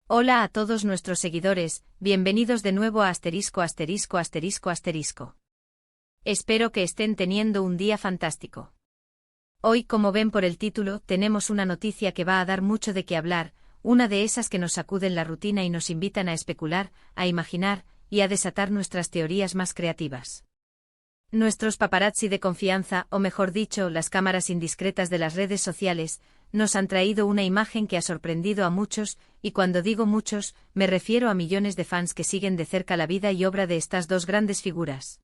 Hola a todos nuestros seguidores, bienvenidos de nuevo a asterisco asterisco asterisco asterisco. Espero que estén teniendo un día fantástico. Hoy, como ven por el título, tenemos una noticia que va a dar mucho de qué hablar, una de esas que nos sacuden la rutina y nos invitan a especular, a imaginar, y a desatar nuestras teorías más creativas. Nuestros paparazzi de confianza, o mejor dicho, las cámaras indiscretas de las redes sociales, nos han traído una imagen que ha sorprendido a muchos, y cuando digo muchos, me refiero a millones de fans que siguen de cerca la vida y obra de estas dos grandes figuras.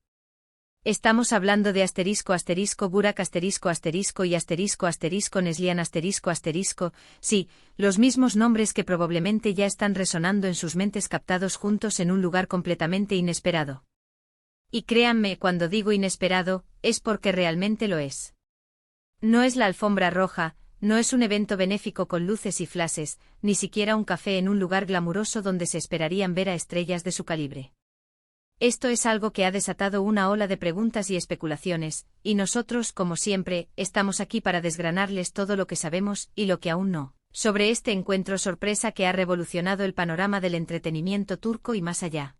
Estamos hablando de asterisco asterisco Burak asterisco asterisco y asterisco asterisco Neslihan asterisco asterisco, sí, los mismos nombres que probablemente ya están resonando en sus mentes captados juntos en un lugar completamente inesperado. Y créanme, cuando digo inesperado, es porque realmente lo es. No es la alfombra roja, no es un evento benéfico con luces y flashes, ni siquiera un café en un lugar glamuroso donde se esperarían ver a estrellas de su calibre. Esto es algo que ha desatado una ola de preguntas y especulaciones, y nosotros, como siempre, estamos aquí para desgranarles todo lo que sabemos y lo que aún no, sobre este encuentro sorpresa que ha revolucionado el panorama del entretenimiento turco y más allá.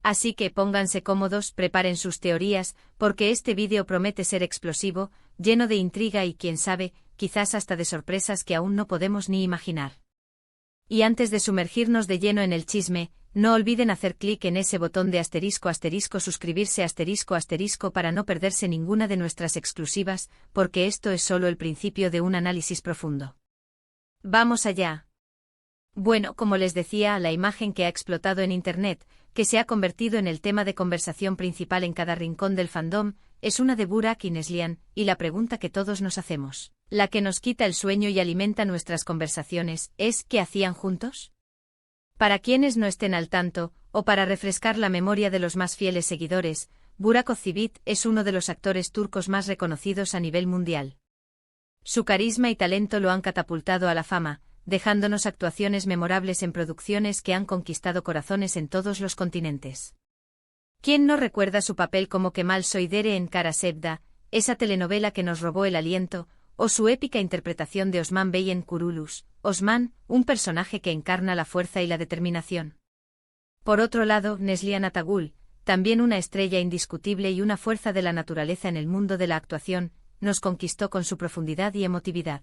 Así que pónganse cómodos, preparen sus teorías, porque este vídeo promete ser explosivo, lleno de intriga y quién sabe, quizás hasta de sorpresas que aún no podemos ni imaginar. Y antes de sumergirnos de lleno en el chisme, no olviden hacer clic en ese botón de asterisco asterisco suscribirse asterisco asterisco para no perderse ninguna de nuestras exclusivas, porque esto es solo el principio de un análisis profundo. ¡Vamos allá! Bueno, como les decía, la imagen que ha explotado en Internet, que se ha convertido en el tema de conversación principal en cada rincón del fandom, es una de Burak y Neslihan, y la pregunta que todos nos hacemos, la que nos quita el sueño y alimenta nuestras conversaciones, es ¿qué hacían juntos? Para quienes no estén al tanto, o para refrescar la memoria de los más fieles seguidores, Burak Özçivit es uno de los actores turcos más reconocidos a nivel mundial. Su carisma y talento lo han catapultado a la fama, dejándonos actuaciones memorables en producciones que han conquistado corazones en todos los continentes. ¿Quién no recuerda su papel como Kemal Soydere en Kara Sevda, esa telenovela que nos robó el aliento, o su épica interpretación de Osman Bey en Kurulus, Osman, un personaje que encarna la fuerza y la determinación? Por otro lado, Neslihan Atagül, también una estrella indiscutible y una fuerza de la naturaleza en el mundo de la actuación, nos conquistó con su profundidad y emotividad.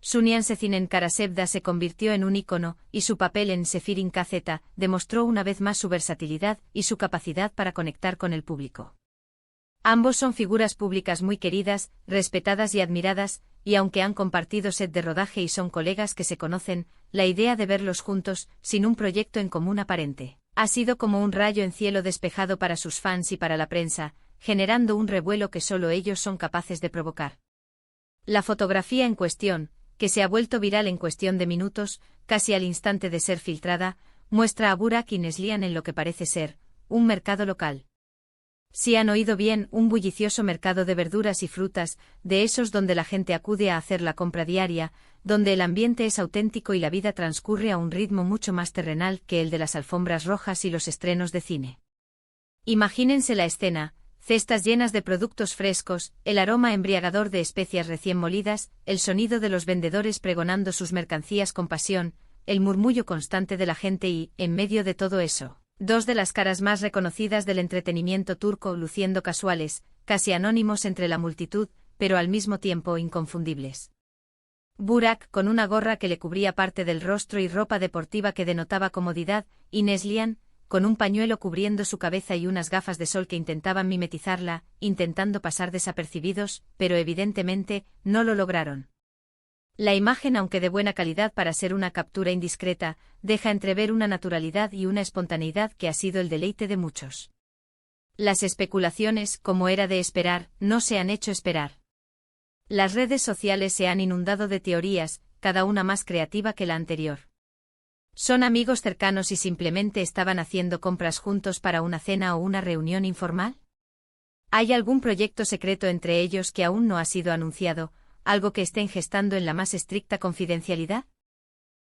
Su Niansezin en Kara Sevda se convirtió en un ícono, y su papel en Sefirin KZ demostró una vez más su versatilidad y su capacidad para conectar con el público. Ambos son figuras públicas muy queridas, respetadas y admiradas, y aunque han compartido set de rodaje y son colegas que se conocen, la idea de verlos juntos, sin un proyecto en común aparente, ha sido como un rayo en cielo despejado para sus fans y para la prensa, generando un revuelo que solo ellos son capaces de provocar. La fotografía en cuestión, que se ha vuelto viral en cuestión de minutos, casi al instante de ser filtrada, muestra a Burak y Neslihan en lo que parece ser un mercado local. Si han oído bien, un bullicioso mercado de verduras y frutas, de esos donde la gente acude a hacer la compra diaria, donde el ambiente es auténtico y la vida transcurre a un ritmo mucho más terrenal que el de las alfombras rojas y los estrenos de cine. Imagínense la escena: cestas llenas de productos frescos, el aroma embriagador de especias recién molidas, el sonido de los vendedores pregonando sus mercancías con pasión, el murmullo constante de la gente y, en medio de todo eso, dos de las caras más reconocidas del entretenimiento turco luciendo casuales, casi anónimos entre la multitud, pero al mismo tiempo inconfundibles. Burak con una gorra que le cubría parte del rostro y ropa deportiva que denotaba comodidad, y Neslihan con un pañuelo cubriendo su cabeza y unas gafas de sol que intentaban mimetizarla, intentando pasar desapercibidos, pero evidentemente, no lo lograron. La imagen, aunque de buena calidad para ser una captura indiscreta, deja entrever una naturalidad y una espontaneidad que ha sido el deleite de muchos. Las especulaciones, como era de esperar, no se han hecho esperar. Las redes sociales se han inundado de teorías, cada una más creativa que la anterior. ¿Son amigos cercanos y simplemente estaban haciendo compras juntos para una cena o una reunión informal? ¿Hay algún proyecto secreto entre ellos que aún no ha sido anunciado, algo que estén gestando en la más estricta confidencialidad?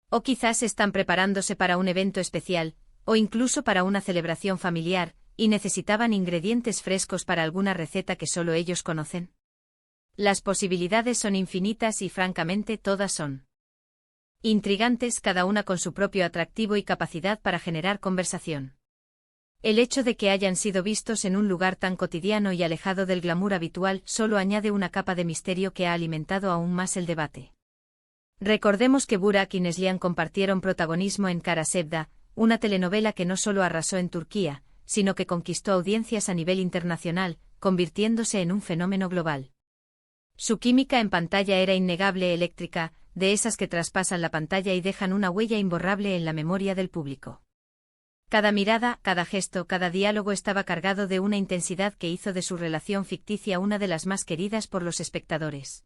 ¿O quizás están preparándose para un evento especial, o incluso para una celebración familiar, y necesitaban ingredientes frescos para alguna receta que solo ellos conocen? Las posibilidades son infinitas y francamente todas son Intrigantes, cada una con su propio atractivo y capacidad para generar conversación. El hecho de que hayan sido vistos en un lugar tan cotidiano y alejado del glamour habitual solo añade una capa de misterio que ha alimentado aún más el debate. Recordemos que Burak y Neslihan compartieron protagonismo en Kara Sevda, una telenovela que no solo arrasó en Turquía, sino que conquistó audiencias a nivel internacional, convirtiéndose en un fenómeno global. Su química en pantalla era innegable, eléctrica, de esas que traspasan la pantalla y dejan una huella imborrable en la memoria del público. Cada mirada, cada gesto, cada diálogo estaba cargado de una intensidad que hizo de su relación ficticia una de las más queridas por los espectadores.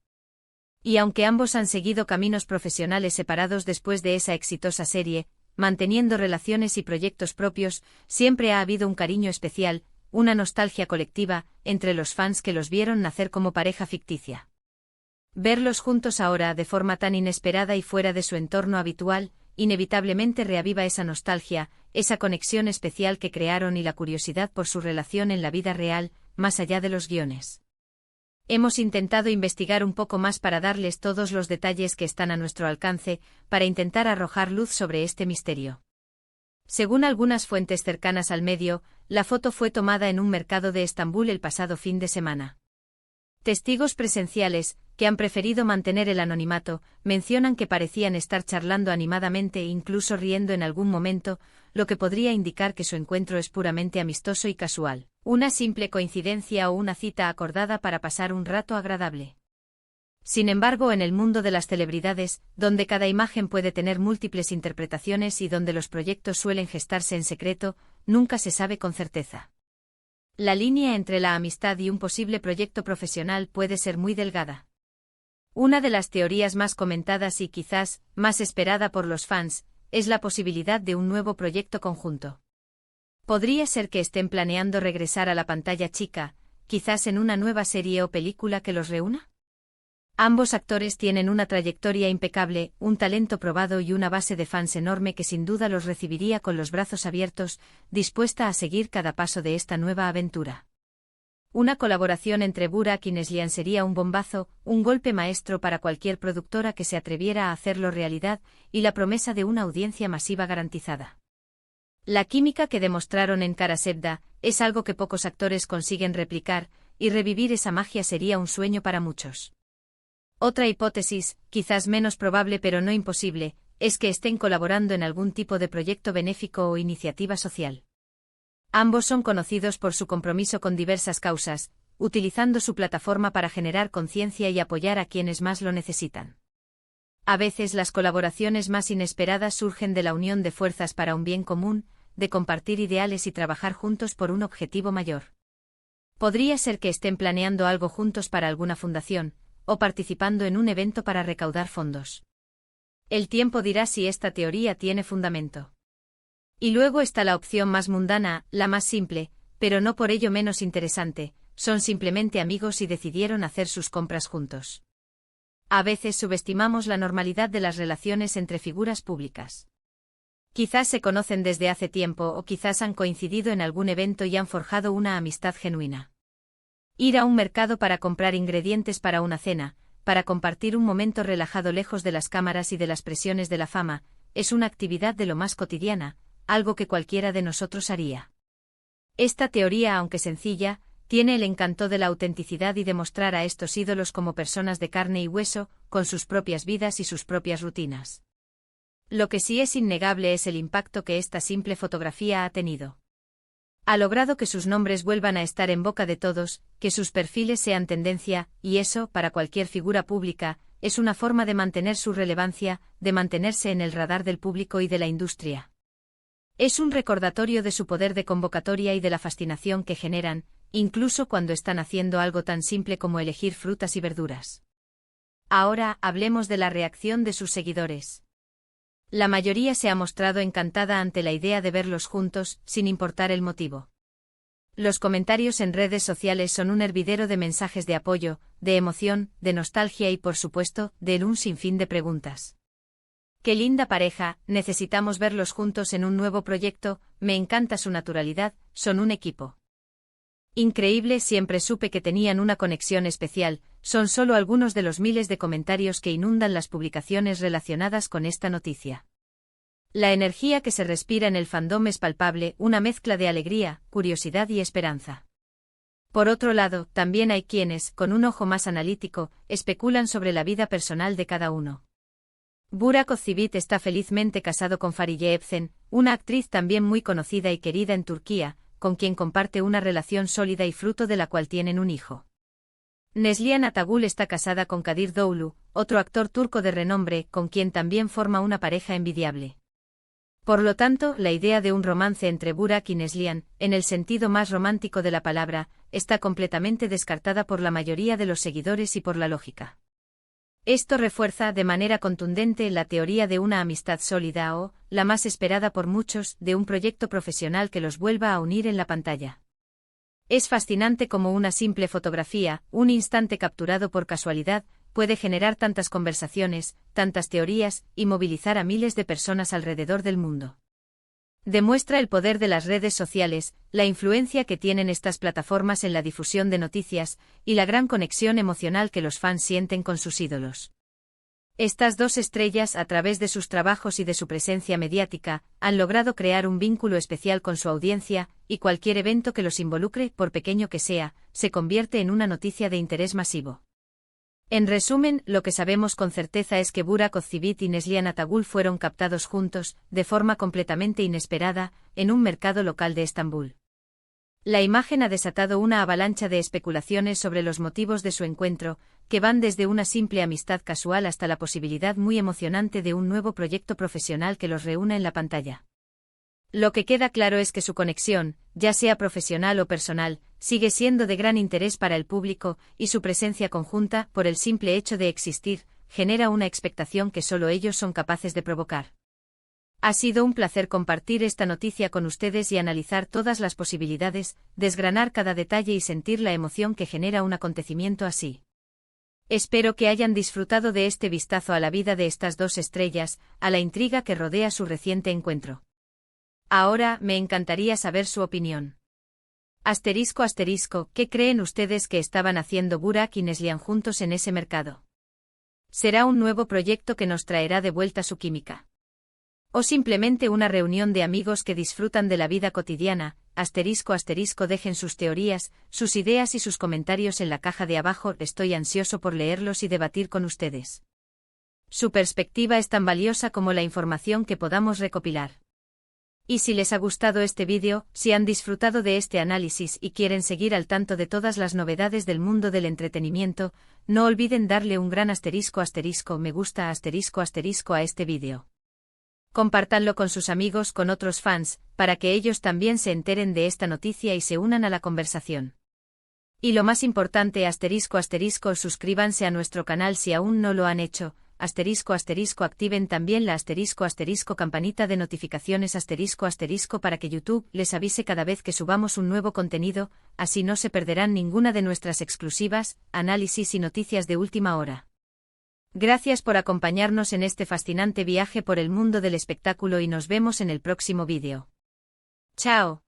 Y aunque ambos han seguido caminos profesionales separados después de esa exitosa serie, manteniendo relaciones y proyectos propios, siempre ha habido un cariño especial, una nostalgia colectiva, entre los fans que los vieron nacer como pareja ficticia. Verlos juntos ahora de forma tan inesperada y fuera de su entorno habitual, inevitablemente reaviva esa nostalgia, esa conexión especial que crearon y la curiosidad por su relación en la vida real, más allá de los guiones. Hemos intentado investigar un poco más para darles todos los detalles que están a nuestro alcance, para intentar arrojar luz sobre este misterio. Según algunas fuentes cercanas al medio, la foto fue tomada en un mercado de Estambul el pasado fin de semana. Testigos presenciales, que han preferido mantener el anonimato, mencionan que parecían estar charlando animadamente e incluso riendo en algún momento, lo que podría indicar que su encuentro es puramente amistoso y casual, una simple coincidencia o una cita acordada para pasar un rato agradable. Sin embargo, en el mundo de las celebridades, donde cada imagen puede tener múltiples interpretaciones y donde los proyectos suelen gestarse en secreto, nunca se sabe con certeza. La línea entre la amistad y un posible proyecto profesional puede ser muy delgada. Una de las teorías más comentadas y quizás más esperada por los fans es la posibilidad de un nuevo proyecto conjunto. Podría ser que estén planeando regresar a la pantalla chica, quizás en una nueva serie o película que los reúna. Ambos actores tienen una trayectoria impecable, un talento probado y una base de fans enorme que sin duda los recibiría con los brazos abiertos, dispuesta a seguir cada paso de esta nueva aventura. Una colaboración entre Burak y Neslihan sería un bombazo, un golpe maestro para cualquier productora que se atreviera a hacerlo realidad, y la promesa de una audiencia masiva garantizada. La química que demostraron en Kara Sevda es algo que pocos actores consiguen replicar, y revivir esa magia sería un sueño para muchos. Otra hipótesis, quizás menos probable pero no imposible, es que estén colaborando en algún tipo de proyecto benéfico o iniciativa social. Ambos son conocidos por su compromiso con diversas causas, utilizando su plataforma para generar conciencia y apoyar a quienes más lo necesitan. A veces las colaboraciones más inesperadas surgen de la unión de fuerzas para un bien común, de compartir ideales y trabajar juntos por un objetivo mayor. Podría ser que estén planeando algo juntos para alguna fundación, o participando en un evento para recaudar fondos. El tiempo dirá si esta teoría tiene fundamento. Y luego está la opción más mundana, la más simple, pero no por ello menos interesante, son simplemente amigos y decidieron hacer sus compras juntos. A veces subestimamos la normalidad de las relaciones entre figuras públicas. Quizás se conocen desde hace tiempo o quizás han coincidido en algún evento y han forjado una amistad genuina. Ir a un mercado para comprar ingredientes para una cena, para compartir un momento relajado lejos de las cámaras y de las presiones de la fama, es una actividad de lo más cotidiana, algo que cualquiera de nosotros haría. Esta teoría, aunque sencilla, tiene el encanto de la autenticidad y de mostrar a estos ídolos como personas de carne y hueso, con sus propias vidas y sus propias rutinas. Lo que sí es innegable es el impacto que esta simple fotografía ha tenido. Ha logrado que sus nombres vuelvan a estar en boca de todos, que sus perfiles sean tendencia, y eso, para cualquier figura pública, es una forma de mantener su relevancia, de mantenerse en el radar del público y de la industria. Es un recordatorio de su poder de convocatoria y de la fascinación que generan, incluso cuando están haciendo algo tan simple como elegir frutas y verduras. Ahora, hablemos de la reacción de sus seguidores. La mayoría se ha mostrado encantada ante la idea de verlos juntos, sin importar el motivo. Los comentarios en redes sociales son un hervidero de mensajes de apoyo, de emoción, de nostalgia y por supuesto, de un sinfín de preguntas. ¡Qué linda pareja! Necesitamos verlos juntos en un nuevo proyecto, me encanta su naturalidad, son un equipo. Increíble, siempre supe que tenían una conexión especial, son solo algunos de los miles de comentarios que inundan las publicaciones relacionadas con esta noticia. La energía que se respira en el fandom es palpable, una mezcla de alegría, curiosidad y esperanza. Por otro lado, también hay quienes, con un ojo más analítico, especulan sobre la vida personal de cada uno. Burak Özçivit está felizmente casado con Fariye Evcen, una actriz también muy conocida y querida en Turquía, con quien comparte una relación sólida y fruto de la cual tienen un hijo. Neslihan Atagül está casada con Kadir Doğulu, otro actor turco de renombre, con quien también forma una pareja envidiable. Por lo tanto, la idea de un romance entre Burak y Neslihan, en el sentido más romántico de la palabra, está completamente descartada por la mayoría de los seguidores y por la lógica. Esto refuerza de manera contundente la teoría de una amistad sólida o, la más esperada por muchos, de un proyecto profesional que los vuelva a unir en la pantalla. Es fascinante cómo una simple fotografía, un instante capturado por casualidad, puede generar tantas conversaciones, tantas teorías, y movilizar a miles de personas alrededor del mundo. Demuestra el poder de las redes sociales, la influencia que tienen estas plataformas en la difusión de noticias, y la gran conexión emocional que los fans sienten con sus ídolos. Estas dos estrellas, a través de sus trabajos y de su presencia mediática, han logrado crear un vínculo especial con su audiencia, y cualquier evento que los involucre, por pequeño que sea, se convierte en una noticia de interés masivo. En resumen, lo que sabemos con certeza es que Burak Özçivit y Neslihan Atagül fueron captados juntos, de forma completamente inesperada, en un mercado local de Estambul. La imagen ha desatado una avalancha de especulaciones sobre los motivos de su encuentro, que van desde una simple amistad casual hasta la posibilidad muy emocionante de un nuevo proyecto profesional que los reúna en la pantalla. Lo que queda claro es que su conexión, ya sea profesional o personal, sigue siendo de gran interés para el público, y su presencia conjunta, por el simple hecho de existir, genera una expectación que solo ellos son capaces de provocar. Ha sido un placer compartir esta noticia con ustedes y analizar todas las posibilidades, desgranar cada detalle y sentir la emoción que genera un acontecimiento así. Espero que hayan disfrutado de este vistazo a la vida de estas dos estrellas, a la intriga que rodea su reciente encuentro. Ahora, me encantaría saber su opinión. ***, ¿qué creen ustedes que estaban haciendo Burak y Neslihan juntos en ese mercado? ¿Será un nuevo proyecto que nos traerá de vuelta su química? ¿O simplemente una reunión de amigos que disfrutan de la vida cotidiana? Dejen sus teorías, sus ideas y sus comentarios en la caja de abajo, estoy ansioso por leerlos y debatir con ustedes. Su perspectiva es tan valiosa como la información que podamos recopilar. Y si les ha gustado este vídeo, si han disfrutado de este análisis y quieren seguir al tanto de todas las novedades del mundo del entretenimiento, no olviden darle un gran me gusta a este vídeo. Compártanlo con sus amigos, con otros fans, para que ellos también se enteren de esta noticia y se unan a la conversación. Y lo más importante, suscríbanse a nuestro canal si aún no lo han hecho, activen también la campanita de notificaciones para que YouTube les avise cada vez que subamos un nuevo contenido, así no se perderán ninguna de nuestras exclusivas, análisis y noticias de última hora. Gracias por acompañarnos en este fascinante viaje por el mundo del espectáculo y nos vemos en el próximo vídeo. ¡Chao!